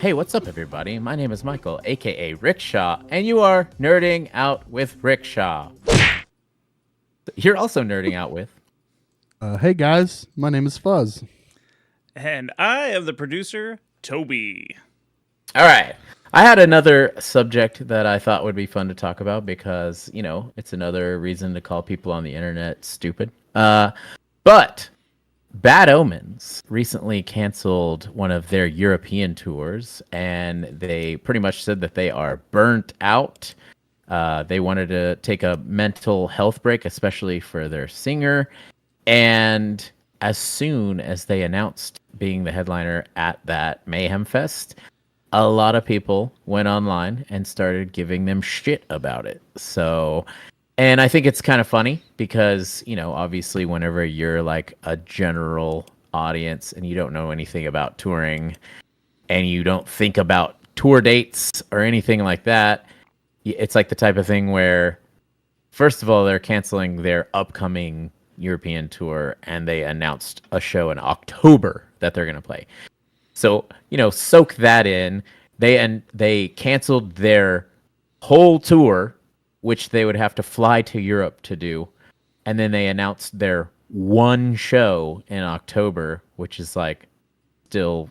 Hey, what's up, everybody? My name is Michael, aka Rickshaw, and you are nerding out with Rickshaw. You're also nerding out with. Hey guys, my name is Fuzz. And I am the producer, Toby. All right. I had another subject that I thought would be fun to talk about because, it's another reason to call people on the internet stupid. But Bad Omens recently canceled one of their European tours, and they pretty much said that they are burnt out. They wanted to take a mental health break, especially for their singer. And as soon as they announced being the headliner at that Mayhem Fest, a lot of people went online and started giving them shit about it. And I think it's kind of funny because, obviously whenever you're like a general audience and you don't know anything about touring and you don't think about tour dates or anything like that, it's like the type of thing where, first of all, they're canceling their upcoming European tour and they announced a show in October that they're going to play. So, soak that in. They canceled their whole tour, which they would have to fly to Europe to do. And then they announced their one show in October, which is like still,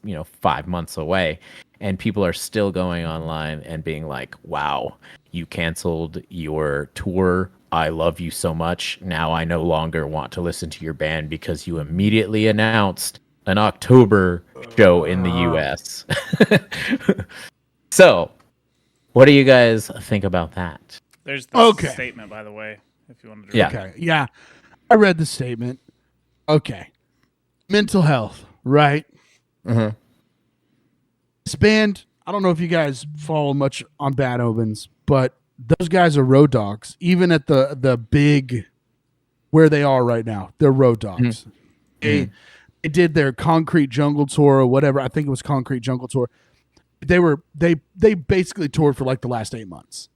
5 months away. And people are still going online and being like, wow, you canceled your tour. I love you so much. Now I no longer want to listen to your band because you immediately announced an October show in the US. So, what do you guys think about that? There's the statement, by the way, if you wanted to read it. Okay, yeah, I read the statement. Okay, mental health, right? Mm-hmm. This band, I don't know if you guys follow much on Bad Omens, but those guys are road dogs. Even at the big, where they are right now, they're road dogs. Mm-hmm. They did their Concrete Jungle tour or whatever. I think it was Concrete Jungle tour. They basically toured for like the last 8 months.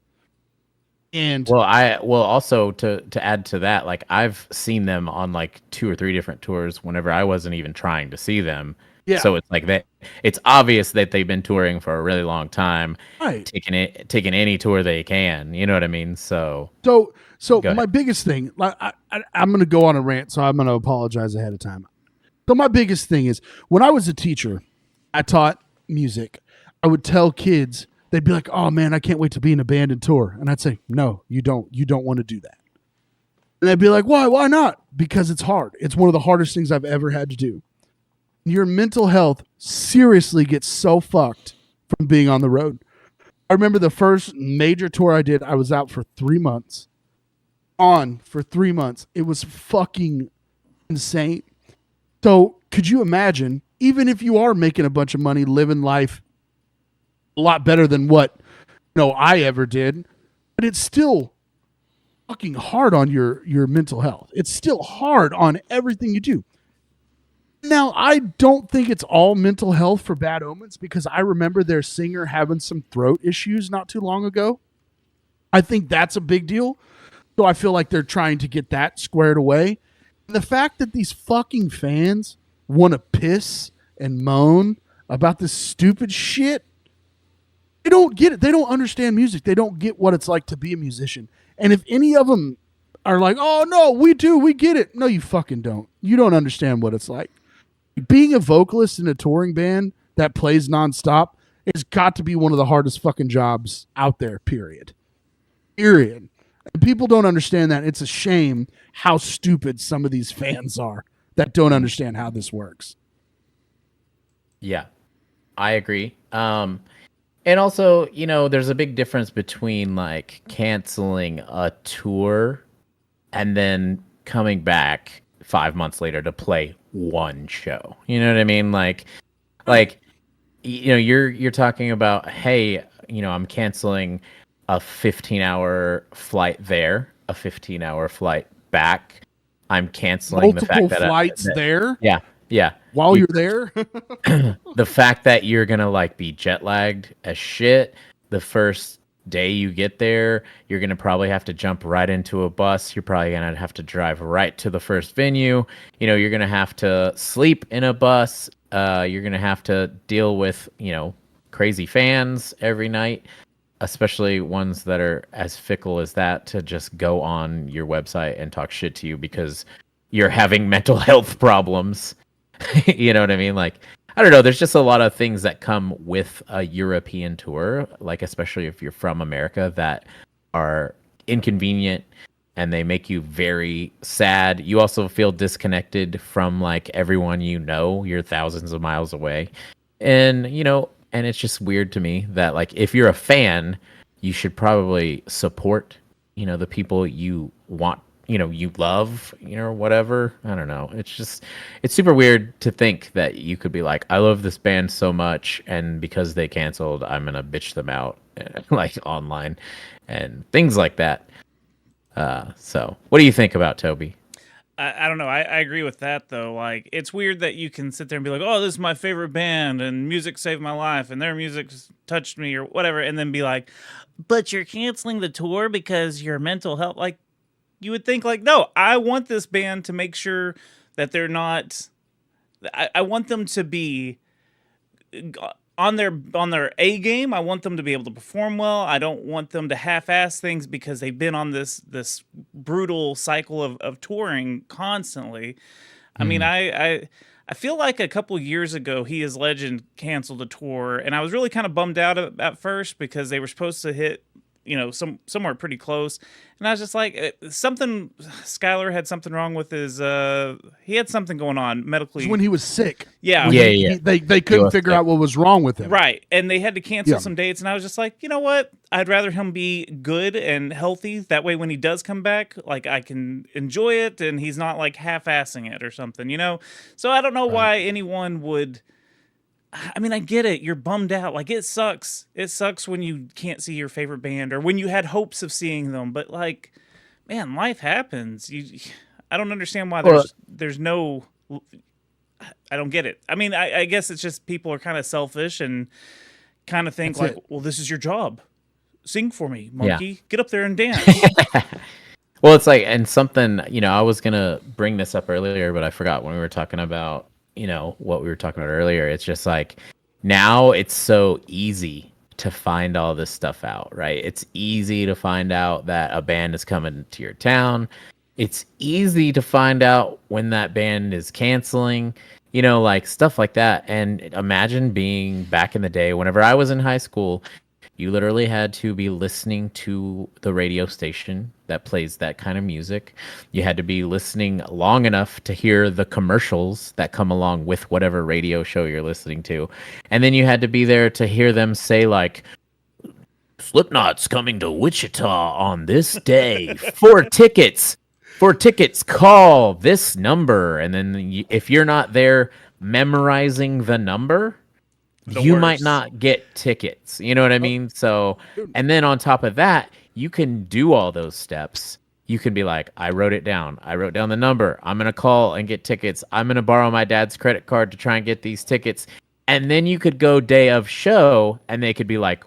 And also to add to that, like I've seen them on like 2 or 3 different tours whenever I wasn't even trying to see them. Yeah. So it's like it's obvious that they've been touring for a really long time, right? Taking any tour they can. You know what I mean? So my biggest thing, I'm going to go on a rant, so I'm going to apologize ahead of time. So my biggest thing is when I was a teacher, I taught music. I would tell kids, they'd be like, "Oh man, I can't wait to be in a band and tour." And I'd say, "No, you don't. You don't want to do that." And they'd be like, "Why? Why not?" Because it's hard. It's one of the hardest things I've ever had to do. Your mental health seriously gets so fucked from being on the road. I remember the first major tour I did, I was out for 3 months. On for 3 months. It was fucking insane. So could you imagine, even if you are making a bunch of money, living life a lot better than what I ever did, but it's still fucking hard on your mental health. It's still hard on everything you do. Now, I don't think it's all mental health for Bad Omens because I remember their singer having some throat issues not too long ago. I think that's a big deal. So I feel like they're trying to get that squared away. And the fact that these fucking fans want to piss and moan about this stupid shit, they don't get it. They don't understand music. They don't get what it's like to be a musician. And if any of them are like, "Oh, no, we do. We get it." No, you fucking don't. You don't understand what it's like. Being a vocalist in a touring band that plays nonstop has got to be one of the hardest fucking jobs out there, period. And people don't understand that. It's a shame how stupid some of these fans are that don't understand how this works. Yeah, I agree. And also, there's a big difference between like canceling a tour and then coming back 5 months later to play one show. You know what I mean? Like you're talking about, hey, I'm canceling a 15-hour flight there, a 15-hour flight back. I'm canceling multiple the fact that flights there. Yeah. While you're there, the fact that you're gonna like be jet lagged as shit the first day you get there, you're gonna probably have to jump right into a bus. You're probably gonna have to drive right to the first venue. You're gonna have to sleep in a bus. You're gonna have to deal with, crazy fans every night, especially ones that are as fickle as that to just go on your website and talk shit to you because you're having mental health problems. You know what I mean? Like, I don't know. There's just a lot of things that come with a European tour, like especially if you're from America, that are inconvenient and they make you very sad. You also feel disconnected from like everyone you know. You're thousands of miles away. And, and it's just weird to me that like if you're a fan, you should probably support, the people you want, you love, or whatever. I don't know. It's super weird to think that you could be like, I love this band so much, and because they canceled, I'm gonna bitch them out like online and things like that. So what do you think about Toby? I don't know. I agree with that though. Like, it's weird that you can sit there and be like, "Oh, this is my favorite band, and music saved my life, and their music touched me, or whatever," and then be like, "But you're canceling the tour because your mental health." Like, you would think, like, no, I want this band to make sure that they're not. I want them to be on their A game. I want them to be able to perform well. I don't want them to half-ass things because they've been on this brutal cycle of touring constantly. I mean, I feel like a couple years ago, He Is Legend canceled a tour, and I was really kind of bummed out at first because they were supposed to hit, somewhere pretty close, and I was just like, Skylar had something wrong with his, he had something going on medically. When he was sick. Yeah. Yeah. They couldn't figure out what was wrong with him. Right. And they had to cancel some dates. And I was just like, you know what? I'd rather him be good and healthy. That way, when he does come back, like, I can enjoy it and he's not like half-assing it or something, So I don't know why anyone would. I mean, I get it. You're bummed out. Like, it sucks. It sucks when you can't see your favorite band or when you had hopes of seeing them. But, like, man, life happens. I don't understand why there's no. I don't get it. I mean, I guess it's just people are kind of selfish and kind of think well, this is your job. Sing for me, monkey. Yeah. Get up there and dance. Well, it's like, and something, I was going to bring this up earlier, but I forgot when we were talking about, what we were talking about earlier. It's just like, now it's so easy to find all this stuff out, right? It's easy to find out that a band is coming to your town. It's easy to find out when that band is canceling, like stuff like that. And imagine being back in the day, whenever I was in high school, you literally had to be listening to the radio station that plays that kind of music. You had to be listening long enough to hear the commercials that come along with whatever radio show you're listening to. And then you had to be there to hear them say, like, Slipknot's coming to Wichita on this day. For tickets, call this number. And then if you're not there memorizing the number, you might not get tickets. You know what I mean? So, and then on top of that, you can do all those steps. You can be like, I wrote it down. I wrote down the number. I'm going to call and get tickets. I'm going to borrow my dad's credit card to try and get these tickets. And then you could go day of show and they could be like,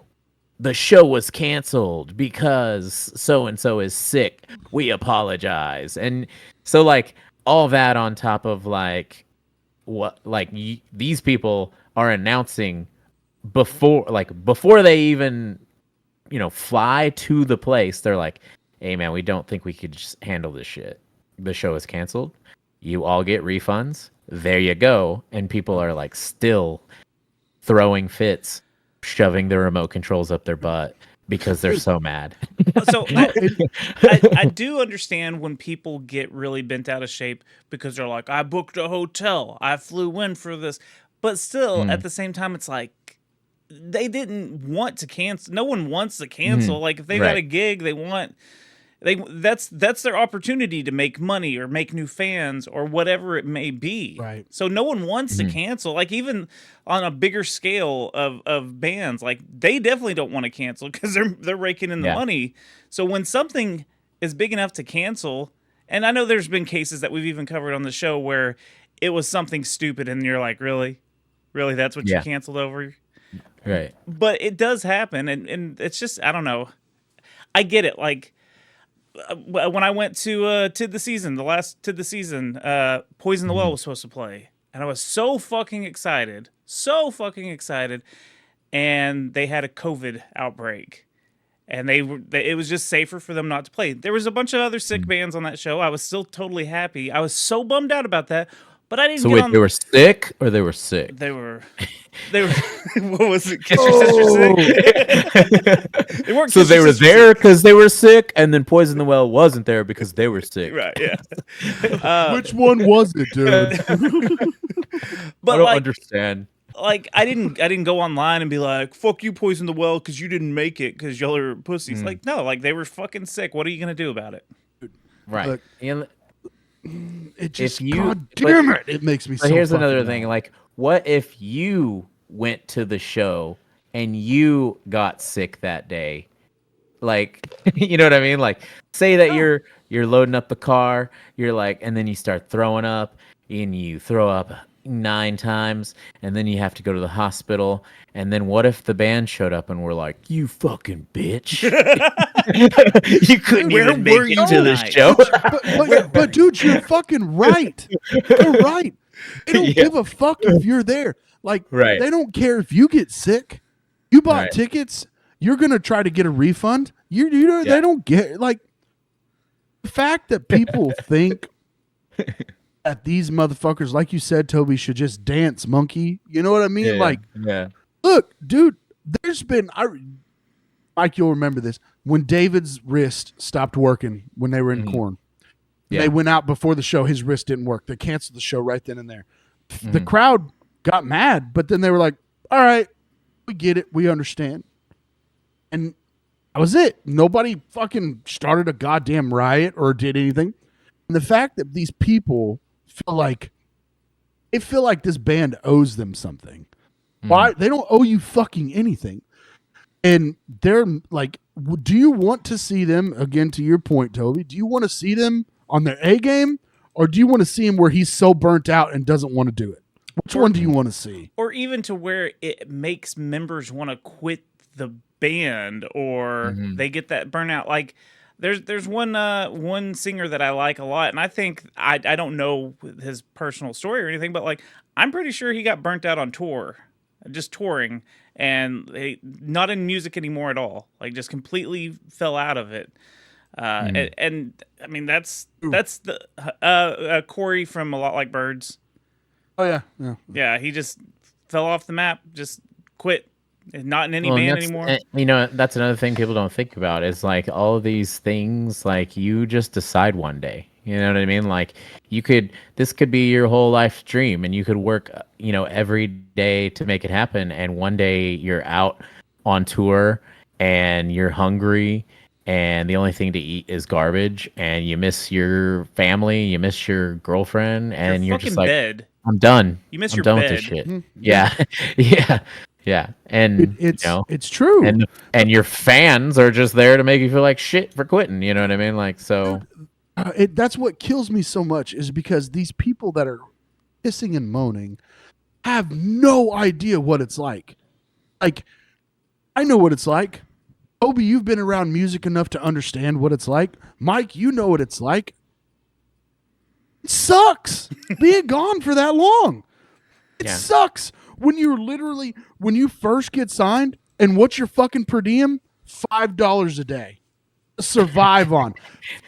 the show was canceled because so-and-so is sick. We apologize. And so like all that on top of like what, like these people are announcing before they even, fly to the place. They're like, hey man, we don't think we could just handle this shit. The show is canceled. You all get refunds. There you go. And people are like still throwing fits, shoving the remote controls up their butt because they're so mad. So I do understand when people get really bent out of shape because they're like, I booked a hotel, I flew in for this. But still, at the same time, it's like they didn't want to cancel. No one wants to cancel. Like, if they got a gig, that's their opportunity to make money or make new fans or whatever it may be. Right. So no one wants to cancel. Like, even on a bigger scale of bands, like, they definitely don't want to cancel because they're raking in the money. So when something is big enough to cancel, and I know there's been cases that we've even covered on the show where it was something stupid and you're like, really, that's what you canceled over? Right. But it does happen, and it's just, I don't know. I get it. Like, when I went to the last Poison the Well was supposed to play, and I was so fucking excited, and they had a COVID outbreak. And it was just safer for them not to play. There was a bunch of other sick bands on that show. I was still totally happy. I was so bummed out about that, but I didn't. So wait, they were sick or they were sick? They were. What was it? Kiss your sister sick. They weren't. So they were there because they were sick, and then Poison the Well wasn't there because they were sick. Right? Yeah. Which one was it, dude? But I don't understand. Like I didn't go online and be like, "Fuck you, Poison the Well," because you didn't make it because y'all are pussies. Like no, like they were fucking sick. What are you gonna do about it? Right. Look, And it just you- God damn it! It makes me so. but here's fucking another mad. thing. Like, what if you went to the show and you got sick that day? Like, you know what I mean? Like, say that you're loading up the car, you're like, and then you start throwing up, and you throw up 9 times, and then you have to go to the hospital. And then what if the band showed up and were like, "You fucking bitch, you couldn't Where even make were it you to the tonight?" show." But dude, you're fucking right. You're right. They don't give a fuck if you're there. Like, Right. they don't care if you get sick. You bought Right. tickets. You're gonna try to get a refund. You know, Yeah. they don't get like the fact that people think that these motherfuckers, like you said, Toby, should just dance monkey. You know what I mean? Yeah, Like, yeah, look, dude, there's been Mike, you'll remember this when David's wrist stopped working when they were in Corn. Yeah. They went out before the show. His wrist didn't work. They canceled the show right then and there. The crowd got mad, but then they were like, "All right, we get it. We understand." And that was it. Nobody fucking started a goddamn riot or did anything. And the fact that these people feel like this band owes them something. Why? They don't owe you fucking anything. And they're like, do you want to see them, again, to your point, Toby, do you want to see them on their A game, or do you want to see him where he's so burnt out and doesn't want to do it? Which one do you want to see? Or even to where it makes members want to quit the band, or they get that burnout. Like there's one singer that I like a lot, and I think I don't know his personal story or anything, but like I'm pretty sure he got burnt out on tour, just touring, and not in music anymore at all. Like just completely fell out of it. And I mean that's the Corey from A Lot Like Birds. Oh, yeah. Yeah, he just fell off the map, just quit. Not in any Well, and band that's- anymore. and, you know, that's another thing people don't think about is like all of these things. Like you just decide one day. You know what I mean? Like this could be your whole life's dream, and you could work, you know, every day to make it happen. And one day you're out on tour and you're hungry, and the only thing to eat is garbage, and you miss your family, you miss your girlfriend, and you're just fucking like, bed. I'm done. You miss I'm your done bed. with this shit. Yeah, yeah. And It's you know, it's true. and your fans are just there to make you feel like shit for quitting. You know what I mean? Like, so That's what kills me so much, is because these people that are hissing and moaning have no idea what it's like. Like, I know what it's like. Obi, you've been around music enough to understand what it's like. Mike, you know what it's like. It sucks being gone for that long. It Yeah. sucks when you first get signed, and what's your fucking per diem? $5 a day. Survive on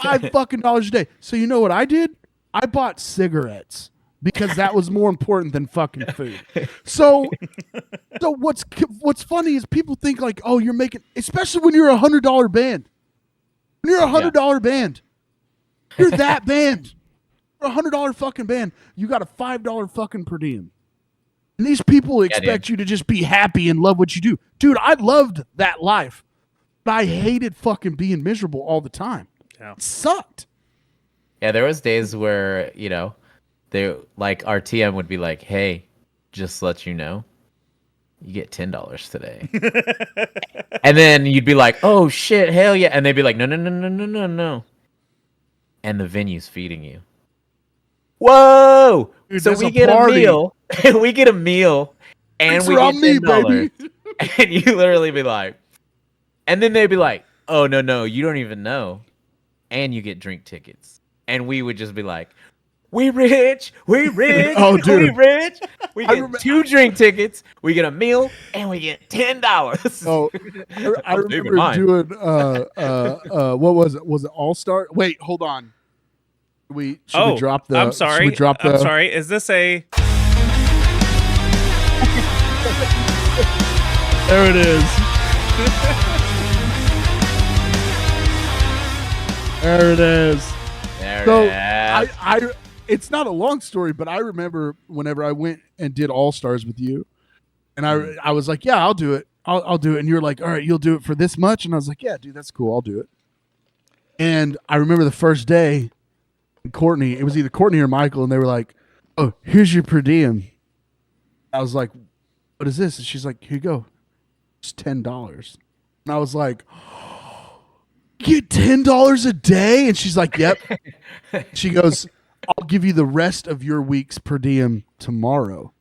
$5 a day. So you know what I did? I bought cigarettes because that was more important than fucking food. So what's funny is people think like, oh, you're making, especially when you're a $100 band. When you're a $100 band, you're that band. You're a $100 fucking band. You got a $5 fucking per diem. And these people expect you to just be happy and love what you do. Dude, I loved that life. But I hated fucking being miserable all the time. Yeah. It sucked. yeah, there was days where, you know, they like our TM would be like, "Hey, just let you know, you get $10 today." And then you'd be like, "Oh shit, hell yeah!" And they'd be like, "No, no, no, no, no, no, no." And the venue's feeding you. Whoa! Dude, So that's we a get party. a meal. We get a meal, and Thanks we for get on me, $10. baby. And you literally be like, and then they'd be like, "Oh no, no, you don't even know," and you get drink tickets, and we would just be like, We rich. Oh, dude. We rich. We get 2 drink tickets. We get a meal, and we get $10. Oh, I remember doing what was it? Was it All Star? Wait, hold on. Should we drop the? I'm sorry. Should we drop the? I'm sorry. Is this a? There it is. There it is. It's not a long story, but I remember whenever I went and did All Stars with you, and I was like, yeah, I'll do it. I'll do it. And you're like, all right, you'll do it for this much. And I was like, yeah, dude, that's cool. I'll do it. And I remember the first day, Courtney, it was either Courtney or Michael, and they were like, oh, here's your per diem. I was like, what is this? And she's like, here you go. It's $10. And I was like, get $10 a day? And she's like, yep. She goes, I'll give you the rest of your week's per diem tomorrow.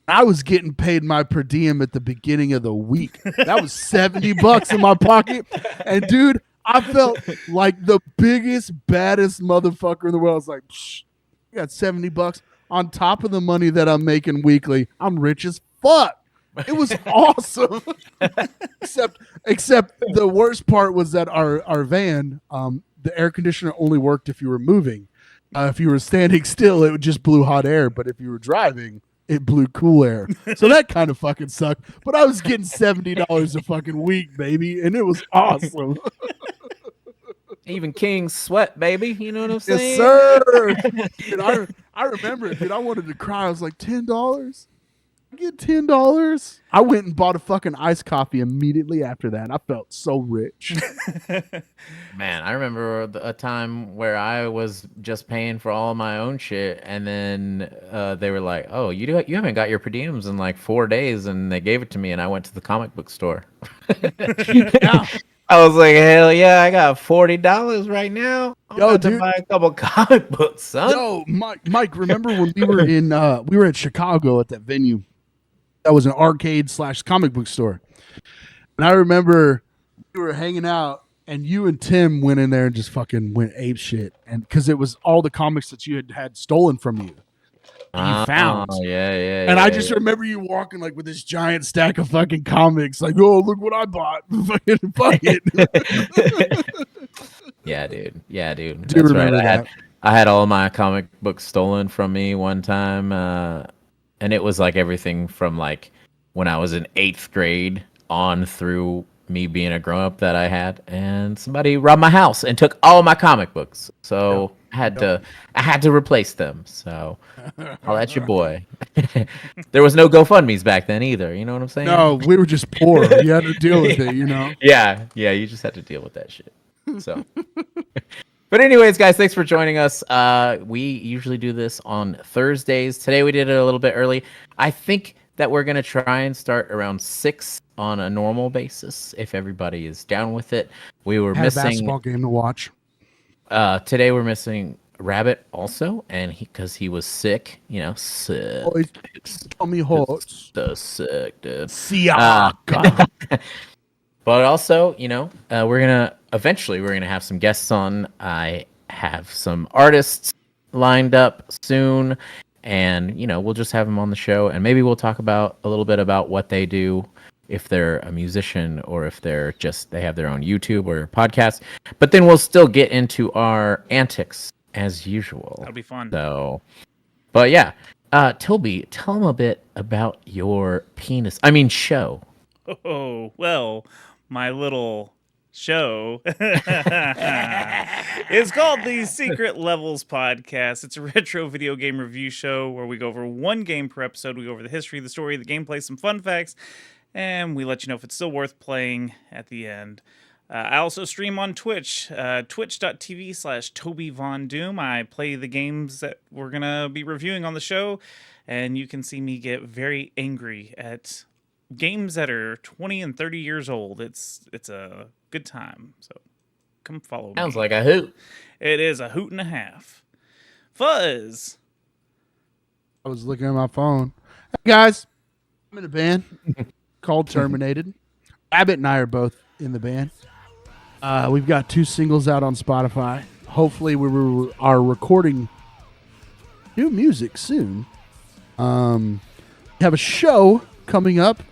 I was getting paid my per diem at the beginning of the week. That was $70 in my pocket. And dude, I felt like the biggest, baddest motherfucker in the world. I was like, I got $70 on top of the money that I'm making weekly. I'm rich as fuck. It was awesome. except the worst part was that our van, the air conditioner only worked if you were moving. If you were standing still, it just blew hot air. But if you were driving, it blew cool air. So that kind of fucking sucked. But I was getting $70 a fucking week, baby. And it was awesome. Even kings sweat, baby. You know what I'm saying? Yes, sir. Dude, I remember it, dude. I wanted to cry. I was like, $10? I get $10? I went and bought a fucking iced coffee immediately after that. I felt so rich. Man, I remember a time where I was just paying for all my own shit, and then they were like, "Oh, you haven't got your per diems in like 4 days," and they gave it to me, and I went to the comic book store. Yeah. I was like, "Hell yeah, I got $40 right now. I'm about to buy a couple comic books, son." Yo, Mike, remember when we were in we were at Chicago at that venue? That was an arcade/comic book store, and I remember we were hanging out. And you and Tim went in there and just fucking went ape shit, and because it was all the comics that you had stolen from you, and you found. Yeah. And I just remember you walking like with this giant stack of fucking comics, like, oh, look what I bought, fucking fuck it. Yeah, dude. That's right. I had all my comic books stolen from me one time, and it was like everything from like when I was in 8th grade on through me being a grown-up that I had, and somebody robbed my house and took all my comic books. So I had to replace them. So I'll at your boy. There was no GoFundMe's back then either. You know what I'm saying? No, we were just poor. You had to deal with it, you know? Yeah. You just had to deal with that shit. So, but anyways, guys, thanks for joining us. We usually do this on Thursdays. Today we did it a little bit early. I think that we're going to try and start around 6 on a normal basis if everybody is down with it. We were missing a basketball game to watch. Today we're missing Rabbit also, and because he was sick, sick. Oh, tummy hurts. So sick, dude. But also, we're gonna have some guests on. I have some artists lined up soon. And, we'll just have them on the show, and maybe we'll talk about a little bit about what they do, if they're a musician or if they have their own YouTube or podcast. But then we'll still get into our antics as usual. That'll be fun. So, but yeah, Toby, tell them a bit about your show. Oh, well, my little show is called the Secret Levels Podcast. It's a retro video game review show where we go over one game per episode. We go over the history, the story, the gameplay, some fun facts, and we let you know if it's still worth playing at the end. I also stream on Twitch, twitch.tv/TobyVonDoom. I play the games that we're going to be reviewing on the show, and you can see me get very angry at games that are 20 and 30 years old. It's a good time, so come follow me. Sounds like a hoot. It is a hoot and a half. Fuzz. I was looking at my phone. Hey guys, I'm in a band called Terminated. Abbott and I are both in the band. We've got 2 singles out on Spotify. Hopefully we are recording new music soon. We have a show coming up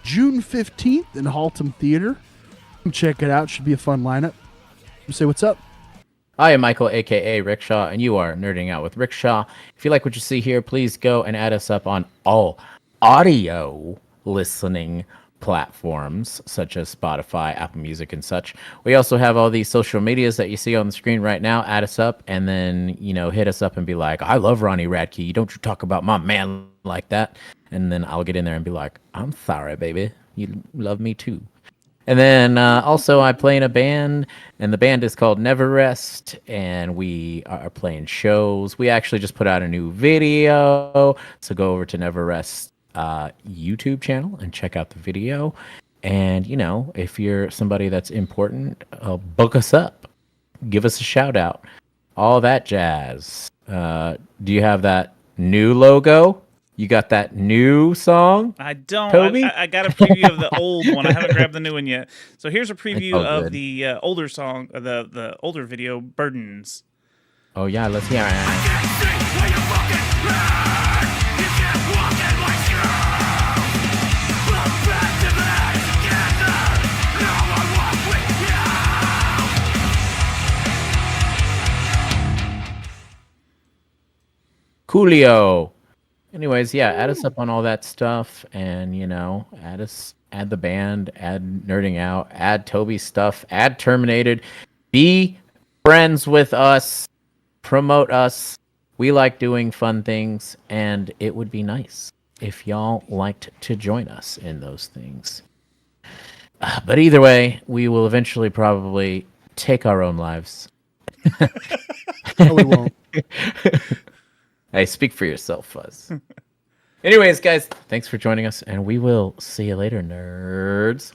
June 15th in Haltom Theater. Come check it out. Should be a fun lineup. Say what's up. I am Michael, aka Rickshaw, and you are Nerding Out with Rickshaw. If you like what you see here, please go and add us up on all audio listening platforms such as Spotify, Apple Music, and such. We also have all these social medias that you see on the screen right now. Add us up and then, hit us up and be like, I love Ronnie Radke. Don't you talk about my man like that. And then I'll get in there and be like, I'm sorry, baby. You love me too. And then also I play in a band, and the band is called Never Rest, and we are playing shows. We actually just put out a new video, so go over to Never Rest YouTube channel and check out the video. And if you're somebody that's important, book us up, give us a shout out, all that jazz. Do you have that new logo? You got that new song? I don't. Toby? I got a preview of the old one. I haven't grabbed the new one yet. So here's a preview of good. the older song, the older video, Burdens. Oh yeah, let's hear it. Coolio. Anyways, yeah, add us up on all that stuff, and add the band, add Nerding Out, add Toby's stuff, add Terminated. Be friends with us, promote us. We like doing fun things, and it would be nice if y'all liked to join us in those things. But either way, we will eventually probably take our own lives. No, we won't. Hey, speak for yourself, Fuzz. Anyways, guys, thanks for joining us, and we will see you later, nerds.